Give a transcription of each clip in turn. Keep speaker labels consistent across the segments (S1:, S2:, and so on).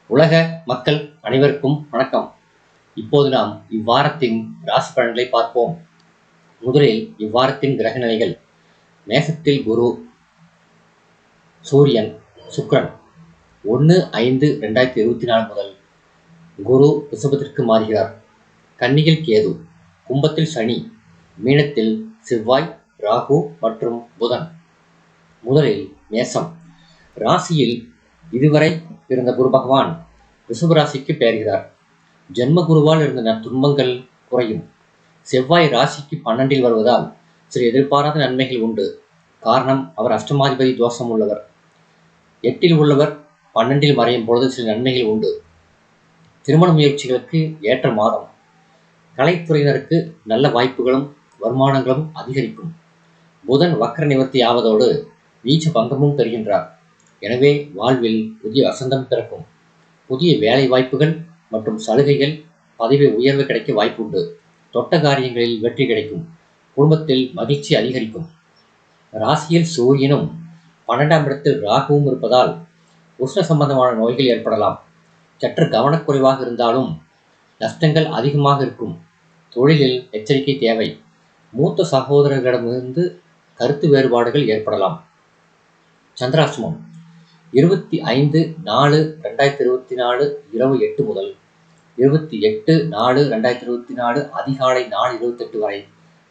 S1: உலக மக்கள் அனைவருக்கும் வணக்கம். இப்போது நாம் இவ்வாரத்தின் ராசி பலன்களை பார்ப்போம். முதலில் இவ்வாரத்தின் கிரக நிலைகள். மேசத்தில் குரு, சூரியன், சுக்கிரன் 1/5/2024 முதல் குரு ரிஷபத்திற்கு மாறுகிறார். கன்னியில் கேது, கும்பத்தில் சனி, மீனத்தில் செவ்வாய், ராகு மற்றும் புதன். முதலில் மேசம். ராசியில் இதுவரை இருந்த குரு பகவான் ரிஷபராசிக்கு பெயர்கிறார். ஜென்ம குருவால் இருந்த துன்பங்கள் குறையும். செவ்வாய் ராசிக்கு 12 வருவதால் சில எதிர்பாராத நன்மைகள் உண்டு. காரணம், அவர் அஷ்டமாதிபதி தோஷம் உள்ளவர். 8 உள்ளவர் 12 மறையும் பொழுது சில நன்மைகள் உண்டு. திருமண முயற்சிகளுக்கு ஏற்ற மாதம். கலைத்துறையினருக்கு நல்ல வாய்ப்புகளும் வருமானங்களும் அதிகரிக்கும். புதன் வக்ர நிவர்த்தி ஆவதோடு நீச்ச பங்கமும் பெறுகின்றார். எனவே வாழ்வில் புதிய வசந்தம் பிறக்கும். புதிய வேலை வாய்ப்புகள் மற்றும் சலுகைகள், பதவி உயர்வு கிடைக்க வாய்ப்புண்டு. தொட்ட காரியங்களில் வெற்றி கிடைக்கும். குடும்பத்தில் மகிழ்ச்சி அதிகரிக்கும். ராசியில் சூரியனும் 12ஆம் இடத்தில் ராகுவும் இருப்பதால் உஷ்ண சம்பந்தமான நோய்கள் ஏற்படலாம். சற்று கவனக்குறைவாக இருந்தாலும் நஷ்டங்கள் அதிகமாக இருக்கும். தொழிலில் எச்சரிக்கை தேவை. மூத்த சகோதரர்களிடமிருந்து கருத்து வேறுபாடுகள் ஏற்படலாம். சந்திராஷ்டமம் 25/4/2024 இரவு 8 முதல் 28/4/2024 அதிகாலை 4:28 வரை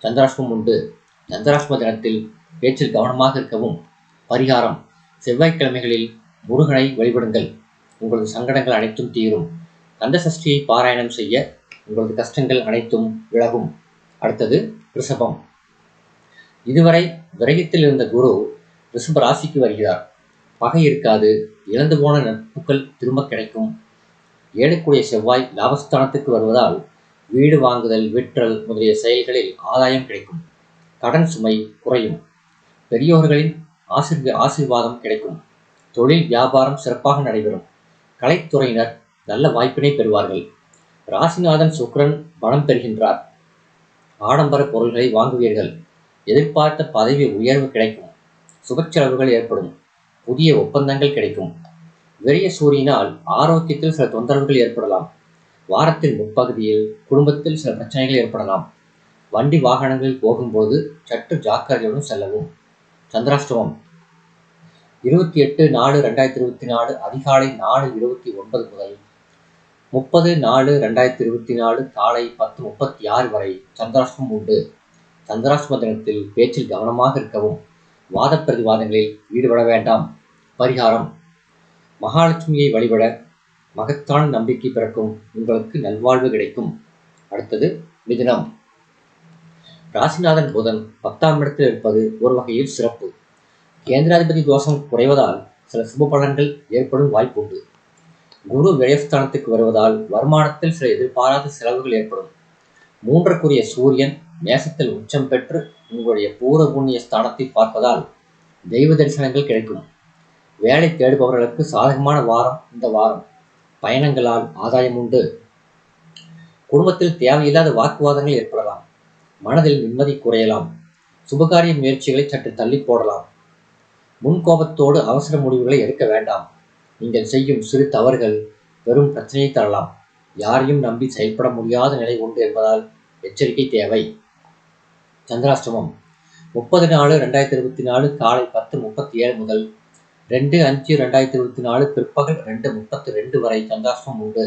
S1: சந்திராஷ்டமம் உண்டு. சந்திராஷ்டம தினத்தில் பேச்சில் கவனமாக இருக்கவும். பரிகாரம்: செவ்வாய்க்கிழமைகளில் முருகனை வழிபடுங்கள். உங்களது சங்கடங்கள் அனைத்தும் தீரும். கந்த சஷ்டியை பாராயணம் செய்ய உங்களது கஷ்டங்கள் அனைத்தும் விலகும். அடுத்தது ரிஷபம். இதுவரை விரயத்தில் இருந்த குரு ரிஷப ராசிக்கு வருகிறார். பகை இருக்காது. இழந்து போன நட்புகள் திரும்ப கிடைக்கும். ஏழுக்குடைய செவ்வாய் லாபஸ்தானத்துக்கு வருவதால் வீடு வாங்குதல், விற்றல் முதலிய செயல்களில் ஆதாயம் கிடைக்கும். கடன் சுமை குறையும். பெரியோர்களின் ஆசீர்வாதம் கிடைக்கும். தொழில் வியாபாரம் சிறப்பாக நடைபெறும். கலைத்துறையினர் நல்ல வாய்ப்பினை பெறுவார்கள். ராசிநாதன் சுக்கிரன் பலம் பெறுகின்றார். ஆடம்பர பொருள்களை வாங்குவீர்கள். எதிர்பார்த்த பதவி உயர்வு கிடைக்கும். சுப செலவுகள் ஏற்படும். புதிய ஒப்பந்தங்கள் கிடைக்கும். விரய சூரியனால் ஆரோக்கியத்தில் சில தொந்தரவுகள் ஏற்படலாம். வாரத்தின் முற்பகுதியில் குடும்பத்தில் சில பிரச்சனைகள் ஏற்படலாம். வண்டி வாகனங்களில் போகும்போது சற்று ஜாக்கிரதையுடன் செல்லவும். சந்திராஷ்டமம் 28/4/2024 அதிகாலை 4:29 முதல் 30/4/2024 காலை 10:36 வரை சந்திராஷ்டமம் உண்டு. சந்திராஷ்டம தினத்தில் பேச்சில் கவனமாக இருக்கவும். வாத பிரதிவாதங்களில் ஈடுபட வேண்டாம். பரிகாரம்: மகாலட்சுமியை வழிபட மகத்தான நம்பிக்கை பிறக்கும். உங்களுக்கு நல்வாழ்வு கிடைக்கும். அடுத்தது மிதுனம். ராசிநாதன் புதன் 10ஆம் இடத்தில் இருப்பது ஒரு வகையில் சிறப்பு. கேந்திராதிபதி தோஷம் குறைவதால் சில சுப பலன்கள் ஏற்படும் வாய்ப்புண்டு. குரு விரயஸ்தானத்துக்கு வருவதால் வருமானத்தில் சில எதிர்பாராத செலவுகள் ஏற்படும். 3க்குரிய சூரியன் மேசத்தில் உச்சம் பெற்று உங்களுடைய பூர்வ புண்ணிய ஸ்தானத்தை பார்ப்பதால் தெய்வ தரிசனங்கள் கிடைக்கும். வேலை தேடுபவர்களுக்கு சாதகமான வாரம் இந்த வாரம். பயணங்களால் ஆதாயம் உண்டு. குடும்பத்தில் தேவையில்லாத வாக்குவாதங்கள் ஏற்படலாம். மனதில் நிம்மதி குறையலாம். சுபகாரிய முயற்சிகளை சற்று தள்ளி போடலாம். முன்கோபத்தோடு அவசர முடிவுகளை எடுக்க வேண்டாம். நீங்கள் செய்யும் சிறு தவறுகள் பெரும் பிரச்சனையை தரலாம். யாரையும் நம்பி செயல்பட முடியாத நிலை உண்டு என்பதால் எச்சரிக்கை தேவை. சந்திராஷ்டமம் 30/4/2024 காலை 10:37 முதல் 2/5/2024 பிற்பகல் 2:32 வரை சந்திராஷ்டமம் உண்டு.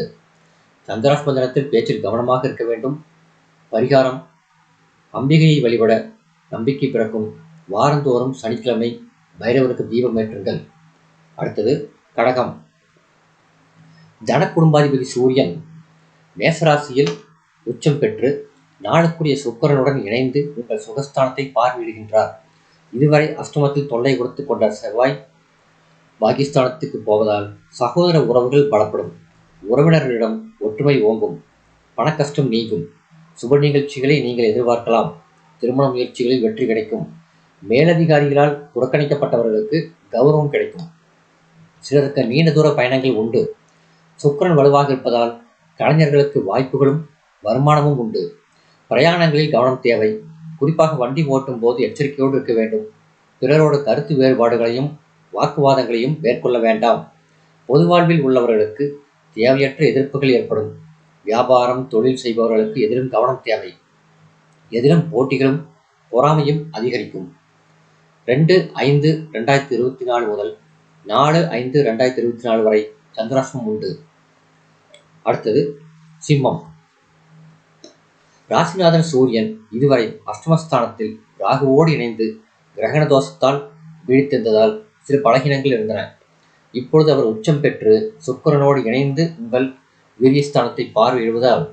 S1: சந்திராஷ்டம தினத்தில் பேச்சில் கவனமாக இருக்க வேண்டும். பரிகாரம்: அம்பிகையை வழிபட நம்பிக்கை பிறக்கும். வாரந்தோறும் சனிக்கிழமை பைரவருக்கு தீபம் ஏற்றுங்கள். அடுத்தது கடகம். தன குடும்பாதிபதி சூரியன் மேசராசியில் உச்சம் பெற்று நாளுக்குரிய சுக்கிரனுடன் இணைந்து உங்கள் சுகஸ்தானத்தை பார்வையிடுகின்றார். இதுவரை அஷ்டமத்தில் தொல்லை கொடுத்து கொண்ட செவ்வாய் பாகிஸ்தானத்துக்கு போவதால் சகோதர உறவுகள் பலப்படும். உறவினர்களிடம் ஒற்றுமை ஓங்கும். பண கஷ்டம் நீங்கும். சுப நிகழ்ச்சிகளை நீங்கள் எதிர்பார்க்கலாம். திருமண முயற்சிகளில் வெற்றி கிடைக்கும். மேலதிகாரிகளால் புறக்கணிக்கப்பட்டவர்களுக்கு கௌரவம் கிடைக்கும். சிலருக்கு நீண்ட தூர பயணங்கள் உண்டு. சுக்கிரன் வலுவாக இருப்பதால் கலைஞர்களுக்கு வாய்ப்புகளும் வருமானமும் உண்டு. பிரயாணங்களில் கவனம் தேவை. குறிப்பாக வண்டி ஓட்டும் போது எச்சரிக்கையோடு இருக்க வேண்டும். பிறரோட கருத்து வேறுபாடுகளையும் வாக்குவாதங்களையும் மேற்கொள்ள வேண்டாம். பொது வாழ்வில் உள்ளவர்களுக்கு தேவையற்ற எதிர்ப்புகள் ஏற்படும். வியாபாரம், தொழில் செய்பவர்களுக்கு எதிலும் கவனம் தேவை. எதிலும் போட்டிகளும் பொறாமையும் அதிகரிக்கும். 2/5/2024 முதல் 4/5/2024 வரை சந்திராஷ்டமம் உண்டு. அடுத்தது சிம்மம். ராசிநாதன் சூரியன் இதுவரை அஷ்டமஸ்தானத்தில் ராகுவோடு இணைந்து கிரகண தோஷத்தால் வீழ்த்திருந்ததால் சில பலகீனங்கள் இருந்தன. இப்பொழுது அவர் உச்சம் பெற்று சுக்கிரனோடு இணைந்து உங்கள் வீரியஸ்தானத்தை பார்வையிடுவதால்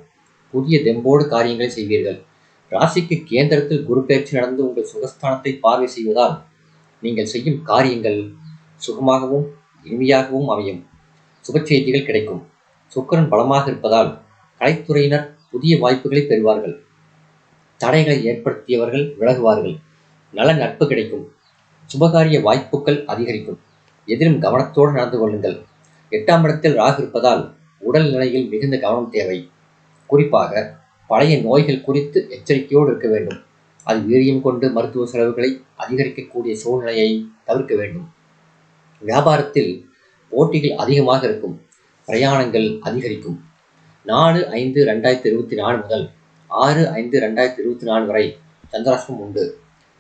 S1: புதிய தெம்போடு காரியங்களை செய்வீர்கள். ராசிக்கு கேந்திரத்தில் குரு பயிற்சி நடந்து உங்கள் சுகஸ்தானத்தை பார்வை செய்வதால் நீங்கள் செய்யும் காரியங்கள் சுகமாகவும் இனிமையாகவும் அமையும். சுப செய்திகள் கிடைக்கும். சுக்கிரன் பலமாக இருப்பதால் கலைத்துறையினர் புதிய வாய்ப்புகளை பெறுவார்கள். தடைகளை ஏற்படுத்தியவர்கள் விலகுவார்கள். நல்ல நட்பு கிடைக்கும். சுபகாரிய வாய்ப்புகள் அதிகரிக்கும். எதிலும் கவனத்தோடு நடந்து கொள்ளுங்கள். 8ஆம் இடத்தில் ராகு இருப்பதால் உடல் நிலையில் மிகுந்த கவனம் தேவை. குறிப்பாக பழைய நோய்கள் குறித்து எச்சரிக்கையோடு இருக்க வேண்டும். அது வீரியம் கொண்டு மருத்துவ செலவுகளை அதிகரிக்கக்கூடிய சூழ்நிலையை தவிர்க்க வேண்டும். வியாபாரத்தில் போட்டிகள் அதிகமாக இருக்கும். பிரயாணங்கள் அதிகரிக்கும். 4/5/2024 முதல் 6/5/2024 வரை சந்திராஷ்டமம் உண்டு.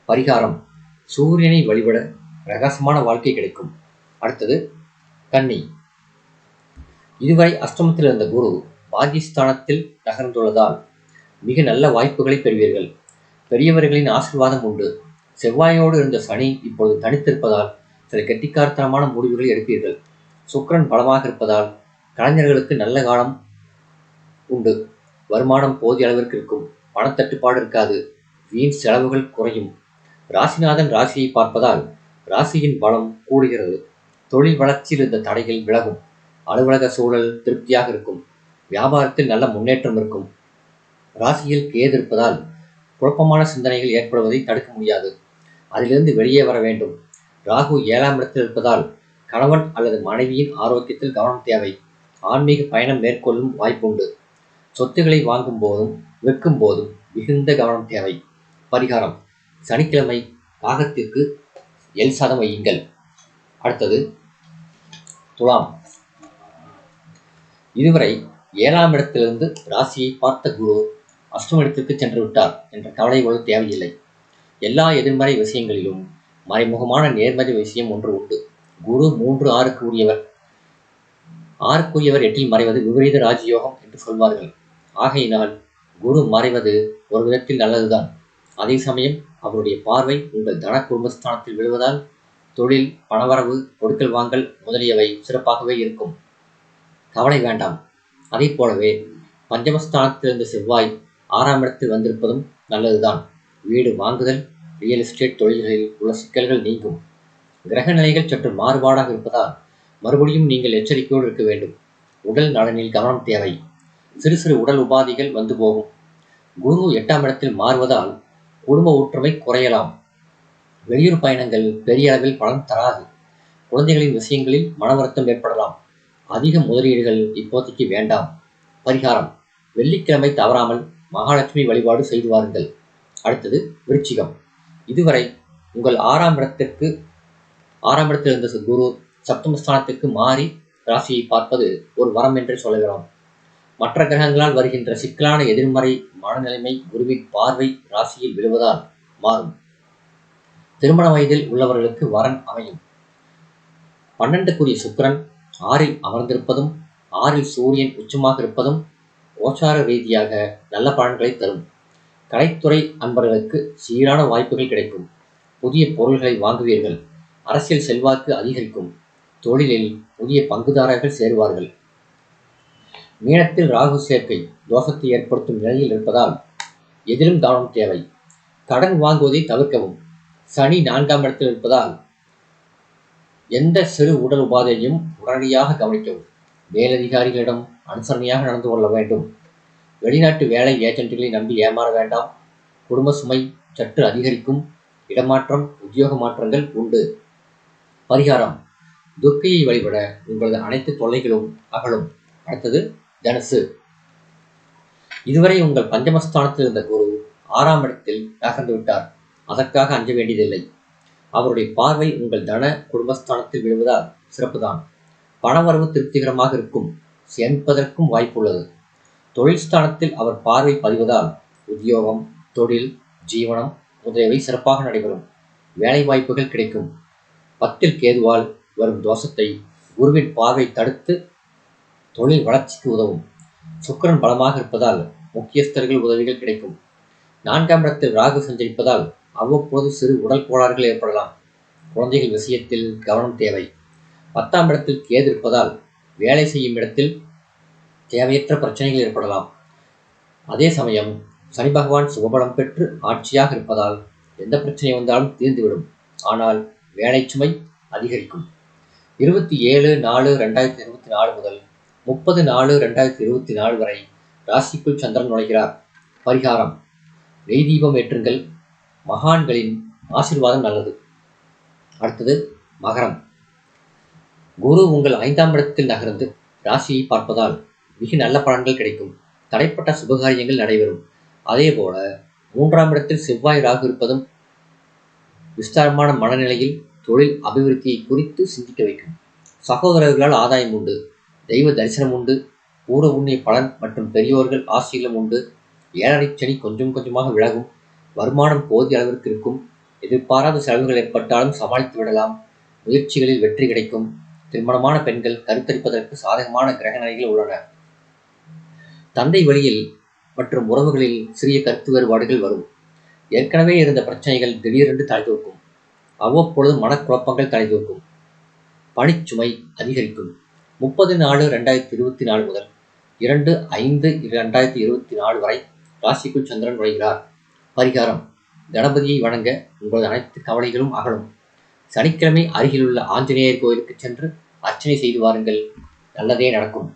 S1: பரிகாரம்: சூரியனை வழிபட பிரகாசமான வாழ்க்கை கிடைக்கும். அடுத்தது கன்னி. இதுவரை அஷ்டமத்தில் இருந்த குரு பாகிஸ்தானத்தில் நகர்ந்துள்ளதால் மிக நல்ல வாய்ப்புகளை பெறுவீர்கள். பெரியவர்களின் ஆசீர்வாதம் உண்டு. செவ்வாயோடு இருந்த சனி இப்பொழுது தனித்திருப்பதால் சில கெட்டிக்காரத்தனமான முடிவுகளை எடுப்பீர்கள். சுக்கிரன் பலமாக இருப்பதால் கலைஞர்களுக்கு நல்ல காலம் உண்டு. வருமானம் போதிய அளவிற்கு இருக்கும். பணத்தட்டுப்பாடு இருக்காது. வீண் செலவுகள் குறையும். ராசிநாதன் ராசியை பார்ப்பதால் ராசியின் பலம் கூடுகிறது. தொழில் வளர்ச்சியில் இருந்த தடைகள் விலகும். அலுவலக சூழல் திருப்தியாக இருக்கும். வியாபாரத்தில் நல்ல முன்னேற்றம் இருக்கும். ராசியில் கேது இருப்பதால் குழப்பமான சிந்தனைகள் ஏற்படுவதை தடுக்க முடியாது. அதிலிருந்து வெளியே வர வேண்டும். ராகு 7ஆம் இடத்தில் இருப்பதால் கணவன் அல்லது மனைவியின் ஆரோக்கியத்தில் கவனம் தேவை. ஆன்மீக பயணம் மேற்கொள்ளும் வாய்ப்புண்டு. சொத்துக்களை வாங்கும் போதும் விற்கும் போதும் மிகுந்த கவனம் தேவை. பரிகாரம்: சனிக்கிழமை காகத்திற்கு எல் சாதம் வையுங்கள். அடுத்தது துலாம். இதுவரை 7ஆம் இடத்திலிருந்து ராசியை பார்த்த குரு அஷ்டம இடத்திற்கு சென்று விட்டார் என்ற கவலை கொள்ள தேவையில்லை. எல்லா எதிர்மறை விஷயங்களிலும் மறைமுகமான நேர்மறை விஷயம் ஒன்று உண்டு. குரு 3/6க்கு உரியவர். 6க்குரியவர் 8இல் மறைவது விபரீத ராஜயோகம் என்று சொல்வார்கள். ஆகையினால் குரு மறைவது ஒரு விதத்தில் நல்லதுதான். அதே சமயம் அவருடைய பார்வை உங்கள் தன குடும்பஸ்தானத்தில் விழுவதால் தொழில், பணவரவு, கொடுக்கல் வாங்கல் முதலியவை சிறப்பாகவே இருக்கும். கவலை வேண்டாம். அதை போலவே பஞ்சமஸ்தானத்திலிருந்து செவ்வாய் 6ஆம் இடத்தில் வந்திருப்பதும் நல்லதுதான். வீடு வாங்குதல், ரியல் எஸ்டேட் தொழில்களில் உள்ள சிக்கல்கள் நீங்கும். கிரக நிலைகள் சற்று மாறுபாடாக இருப்பதால் மறுபடியும் நீங்கள் எச்சரிக்கையோடு இருக்க வேண்டும். உடல் நலனில் கவனம் தேவை. சிறு சிறு உடல் உபாதைகள் வந்து போகும். குரு 8ஆம் இடத்தில் மாறுவதால் குடும்ப ஒற்றுமை குறையலாம். வெளியூர் பயணங்கள் பெரிய அளவில் பலன் தராது. குழந்தைகளின் விஷயங்களில் மன வருத்தம் ஏற்படலாம். அதிக முதலீடுகள் இப்போதைக்கு வேண்டாம். பரிகாரம்: வெள்ளிக்கிழமை தவறாமல் மகாலட்சுமி வழிபாடு செய்து வாருங்கள். அடுத்தது விருச்சிகம். இதுவரை உங்கள் 6ஆம் இடத்தில் இருந்த குரு சப்தமஸ்தானத்துக்கு மாறி ராசியை பார்ப்பது ஒரு வரம் என்றே சொல்லலாம். மற்ற கிரகங்களால் வருகின்ற சிக்கலான எதிர்மறை மனநிலைமை குருவின் பார்வை ராசியில் விழுவதால் மாறும். திருமண வயதில் உள்ளவர்களுக்கு வரன் அமையும். 12க்குரிய சுக்கிரன் 6இல் அமர்ந்திருப்பதும் 6இல் சூரியன் உச்சமாக இருப்பதும் கோச்சார ரீதியாக நல்ல பலன்களை தரும். கலைத்துறை அன்பர்களுக்கு சீரான வாய்ப்புகள் கிடைக்கும். புதிய பொருள்களை வாங்குவீர்கள். அரசியல் செல்வாக்கு அதிகரிக்கும். தொழிலில் புதிய பங்குதாரர்கள் சேருவார்கள். மீனத்தில் ராகு சேர்க்கை தோஷத்தை ஏற்படுத்தும் நிலையில் இருப்பதால் எதிலும் கவனம் தேவை. கடன் வாங்குவதை தவிர்க்கவும். சனி 4ஆம் இடத்தில் இருப்பதால் எந்த சிறு உடல் உபாதையையும் உடனடியாக கவனிக்கவும். மேலதிகாரிகளிடம் அனுசரணையாக நடந்து கொள்ள வேண்டும். வெளிநாட்டு வேலை ஏஜென்ட்களை நம்பி ஏமாற வேண்டாம். குடும்ப சுமை சற்று அதிகரிக்கும். இடமாற்றம், உத்தியோக மாற்றங்கள் உண்டு. பரிகாரம்: துர்க்கையை வழிபட உங்களது அனைத்து தொல்லைகளும் அகலும். அடுத்தது தனுசு. இதுவரை உங்கள் பஞ்சமஸ்தானத்தில் இருந்த குரு 6ஆம் இடத்தில் நகர்ந்து விட்டார். அதற்காக அஞ்ச வேண்டியதில்லை. அவருடைய பார்வை உங்கள் தன குடும்பஸ்தானத்தில் விழுவதால் சிறப்புதான். பணவரவு திருப்திகரமாக இருக்கும். சேர்ப்பதற்கும் வாய்ப்புள்ளது. தொழில் ஸ்தானத்தில் அவர் பார்வை பதிவதால் உத்தியோகம், தொழில், ஜீவனம் முதலியவை சிறப்பாக நடைபெறும். வேலை வாய்ப்புகள் கிடைக்கும். 10ல் கேதுவால் வரும் தோஷத்தை குருவின் பார்வை தடுத்து தொழில் வளர்ச்சிக்கு உதவும். சுக்கிரன் பலமாக இருப்பதால் முக்கியஸ்தர்கள் உதவிகள் கிடைக்கும். 4ஆம் இடத்தில் ராகு சஞ்சரிப்பதால் அவ்வப்போது சிறு உடல் கோளாறுகள் ஏற்படலாம். குழந்தைகள் விஷயத்தில் கவனம் தேவை. 10ஆம் இடத்தில் கேது இருப்பதால் வேலை செய்யும் இடத்தில் தேவையற்ற பிரச்சனைகள் ஏற்படலாம். அதே சமயம் சனி பகவான் சுபபலம் பெற்று ஆட்சியாக இருப்பதால் எந்த பிரச்சனை வந்தாலும் தீர்ந்துவிடும். ஆனால் வேலை சுமை அதிகரிக்கும். 27/4/2024 முதல் 30/4/2024 வரை ராசிக்குள் சந்திரன் நுழைகிறார். பரிகாரம்: நெய் தீபம் ஏற்றுங்கள். மகான்களின் ஆசீர்வாதம் நல்லது. அடுத்தது மகரம். குரு உங்கள் 5ஆம் இடத்தில் நகர்ந்து ராசியை பார்ப்பதால் மிக நல்ல பலன்கள் கிடைக்கும். தடைப்பட்ட சுபகாரியங்கள் நடைபெறும். அதேபோல 3ஆம் இடத்தில் செவ்வாய் ராகு இருப்பதும் விஸ்தாரமான மனநிலையில் தொழில் அபிவிருத்தியை குறித்து சிந்திக்க வைக்கும். சகோதரர்களால் ஆதாயம் உண்டு. தெய்வ தரிசனம் உண்டு. பூர்வ புண்ணிய பலன் மற்றும் பெரியோர்கள் ஆசீர்வாதம் உண்டு. 7.5 சனி கொஞ்சம் கொஞ்சமாக விலகும். வருமானம் போதிய அளவிற்கு இருக்கும். எதிர்பாராத செலவுகள் ஏற்பட்டாலும் சமாளித்து விடலாம். முயற்சிகளில் வெற்றி கிடைக்கும். திருமணமான பெண்கள் கருத்தரிப்பதற்கு சாதகமான கிரக நிலைகள் உள்ளன. தந்தை வழியில் மற்றும் உறவுகளில் சிறிய கருத்து வேறுபாடுகள் வரும். ஏற்கனவே இருந்த பிரச்சனைகள் திடீரென்று தலைதூக்கும். அவ்வப்பொழுது மனக்குழப்பங்கள் தலைதூக்கும். பணிச்சுமை அதிகரிக்கும். 30/4/2024 முதல் 2/5/2024 வரை ராசிக்குள் சந்திரன் நுழைகிறார். பரிகாரம்: கணபதியை வணங்க உங்களது அனைத்து கவலைகளும் அகலும். சனிக்கிழமை அருகிலுள்ள ஆஞ்சநேயர் கோயிலுக்கு சென்று அர்ச்சனை செய்து வாருங்கள். நல்லதே நடக்கும்.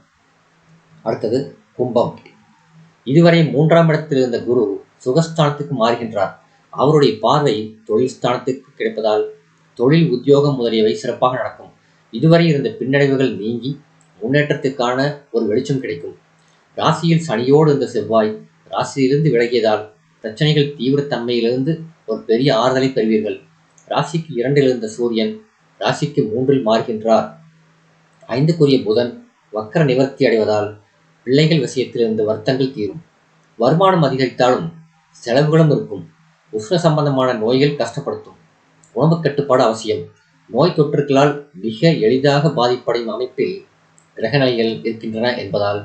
S1: அடுத்தது கும்பம். இதுவரை 3ஆம் இடத்தில் இருந்த குரு சுகஸ்தானத்துக்கு மாறுகின்றார். அவருடைய பார்வை தொழில் ஸ்தானத்துக்கு கிடைப்பதால் தொழில், உத்தியோகம் முதலியவை சிறப்பாக நடக்கும். இதுவரை இருந்த பின்னடைவுகள் நீங்கி முன்னேற்றத்துக்கான ஒரு வெளிச்சம் கிடைக்கும். ராசியில் சனியோடு இருந்த செவ்வாய் ராசியிலிருந்து விலகியதால் பிரச்சனைகள் தீவிரத்தன்மையிலிருந்து ஒரு பெரிய ஆறுதலை பெறுவீர்கள். ராசிக்கு 2ல் இருந்த சூரியன் ராசிக்கு 3ல் மாறுகின்றார். 5க்குரிய புதன் வக்கர நிவர்த்தி அடைவதால் பிள்ளைகள் விஷயத்தில் இருந்த வருத்தங்கள் தீரும். வருமானம் அதிகரித்தாலும் செலவுகளும் இருக்கும். உஷ்ண சம்பந்தமான நோய்கள் கஷ்டப்படுத்தும். உணவு கட்டுப்பாடு அவசியம். நோய் தொற்றுக்களால் மிக எளிதாக பாதிப்படையும் அமைப்பில் கிரகநிலைகள் இருக்கின்றன என்பதால்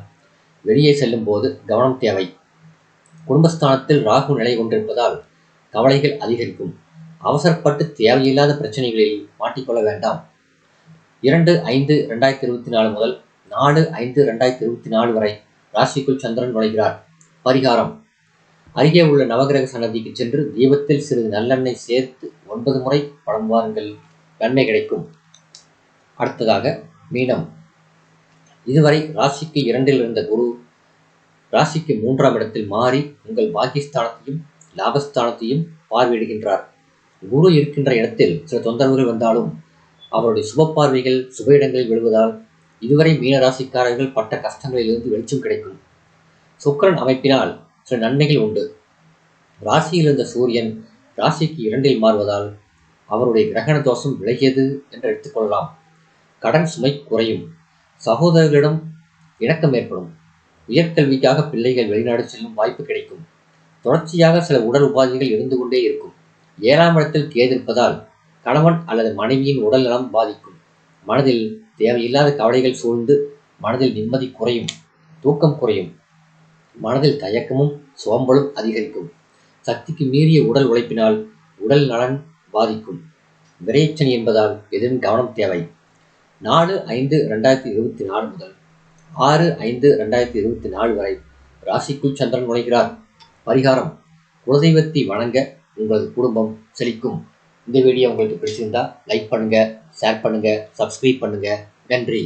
S1: வெளியே செல்லும் போது கவனம் தேவை. குடும்பஸ்தானத்தில் ராகு நிலை கொண்டிருப்பதால் கவலைகள் அதிகரிக்கும். அவசரப்பட்டு தேவையில்லாத பிரச்சனைகளில் மாட்டிக்கொள்ள வேண்டாம். 2/5/2024 முதல் 4/5/2024 வரை ராசிக்குள் சந்திரன் நுழைகிறார். பரிகாரம்: அருகே உள்ள நவகிரக சன்னதிக்கு சென்று தீபத்தில் சிறிது நல்லெண்ணெய் சேர்த்து 9 முறை வலம் வாருங்கள். நன்மை கிடைக்கும். அடுத்ததாக மீனம். இதுவரை ராசிக்கு 2ல் இருந்த குரு ராசிக்கு 3ஆம் இடத்தில் மாறி உங்கள் பாக்கியஸ்தானத்தையும் லாபஸ்தானத்தையும் பார்வையிடுகின்றார். குரு இருக்கின்ற இடத்தில் சில தொந்தரவுகள் வந்தாலும் அவருடைய சுப பார்வைகள் சுப இடங்களில் விழுவதால் இதுவரை மீன ராசிக்காரர்கள் பட்ட கஷ்டங்களிலிருந்து வெளிச்சம் கிடைக்கும். சுக்கிரன் அமைப்பினால் சில நன்மைகள் உண்டு. ராசியில் இருந்த சூரியன் ராசிக்கு 2ல் மாறுவதால் அவருடைய கிரகண தோஷம் விலகியது என்று எடுத்துக்கொள்ளலாம். கடன் சுமை குறையும். சகோதரர்களிடம் இணக்கம் ஏற்படும். உயர்கல்விக்காக பிள்ளைகள் வெளிநாடு செல்லும் வாய்ப்பு கிடைக்கும். தொடர்ச்சியாக சில உடல் உபாதைகள் இருந்து கொண்டே இருக்கும். 7ஆம் இடத்தில் கேது இருப்பதால் கணவன் அல்லது மனைவியின் உடல் நலம் பாதிக்கும். மனதில் தேவையில்லாத கவலைகள் சூழ்ந்து மனதில் நிம்மதி குறையும். தூக்கம் குறையும். மனதில் தயக்கமும் சோம்பலும் அதிகரிக்கும். சக்திக்கு மீறிய உடல் உழைப்பினால் உடல் நலன் பாதிக்கும். விரைச்சனி என்பதால் எதிலும் கவனம் தேவை. 4/5/2024 முதல் 6/5/2024 வரை ராசிக்குள் சந்திரன் நுழைகிறார். பரிகாரம்: குலதெய்வத்தை வணங்க உங்களது குடும்பம் செழிக்கும். இந்த வீடியோ உங்களுக்கு பிடிச்சிருந்தா லைக் பண்ணுங்க, ஷேர் பண்ணுங்க, சப்ஸ்கிரைப் பண்ணுங்க. நன்றி.